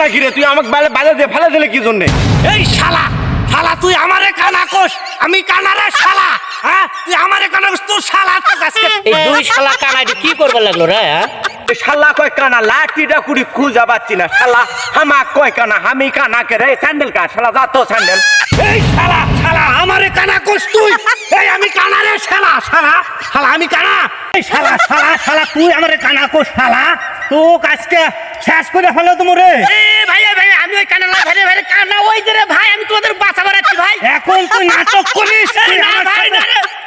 নাকি রে? তুই আমাকে বাজার দিয়ে ফেলে দিলে কি জন্যে? এই শালা শালা তুই আমারে কানা কোস, আমি কানারে শালা। হ্যাঁ তুই আমারে কানা কোস, তুই শালা তো আজকে এই দুই শালা কানাইটি কি করবে লাগলো রে? শালা কয় কানা লাঠিটা কুড়ি খুঁজা পাচ্ছি না। শালা হামা কয় কানা, আমি কানা কে রে? স্যান্ডেল কা শালা, যা তো স্যান্ডেল। এই শালা শালা আমারে কানা কোস তুই। এই আমি কানারে শালা শালা শালা আমি কানা। এই শালা শালা শালা তুই আমারে কানা কোস শালা। তোকে আজকে শেষ করে ফেলো তোমরে। ভাই ভাই আমি ওই কানা না ভাই ভাই কানা ওই যে রে ভাই, আমি তোমাদের বাঁচা বাড়াচ্ছি ভাই। এখন তুই নাটক করিস, তুই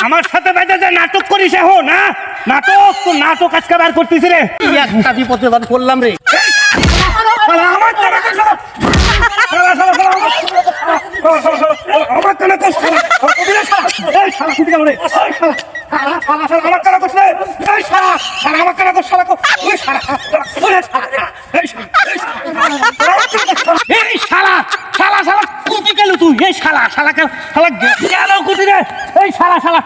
আমার সাথে বেঁধে যে নাটক করিস এখন। হ্যাঁ নাটক, তুই নাটক আজকে বার করতিস রে। একটা বিপদে বাদ পড়লাম রে। শালা আমার কানা কোস শালা। শালা শালা শালা আমার কানা কোস শালা। এই শালা কুটি কামড়ে। এই শালা শালা শালা শালা আমার কানা কোস রে। এই শালা শালা আমার কানা কোস শালা। ওই শালা ওরে শালা এই শালা এই শালা শালা শালা কুটি গেল তুই। এই শালা শালা শালা গেল কুটি রে। এই শালা শালা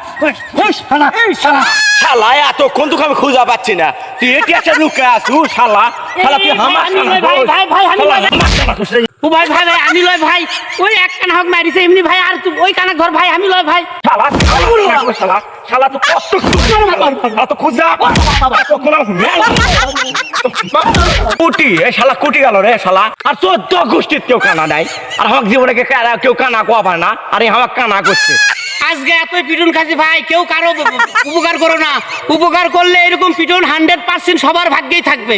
এই শালা এই শালা শালা এতক্ষণ তোকে আমি খুঁজা পাচ্ছি না। তুই এটি একটা লুকে আসু শালা। শালা তুই হামার কানা ভাই ভাই ভাই আমি শালা হামার কানা কোস রে। ও ভাই ভাই ভাই আমি লয় ভাই, ওই এক কানা হক মারিছে এমনি ভাই। আর তুই ওই কানা ঘর ভাই আমি লয় ভাই। শালা শালা শালা তো কত খুঁজা কুটি এ শালা কুটি গেল রে শালা। আর 14 গোষ্ঠীর কেউ কানা নাই, আর আমার জীবনে কেউ কানা কোয়া পারে না, আর আমার কানা করছে। আজকে এত পিটুন খাচ্ছি ভাই, কেউ কারো উপকার করো না। উপকার করলে এরকম পিটুন 100% সবার ভাগ্যেই থাকবে।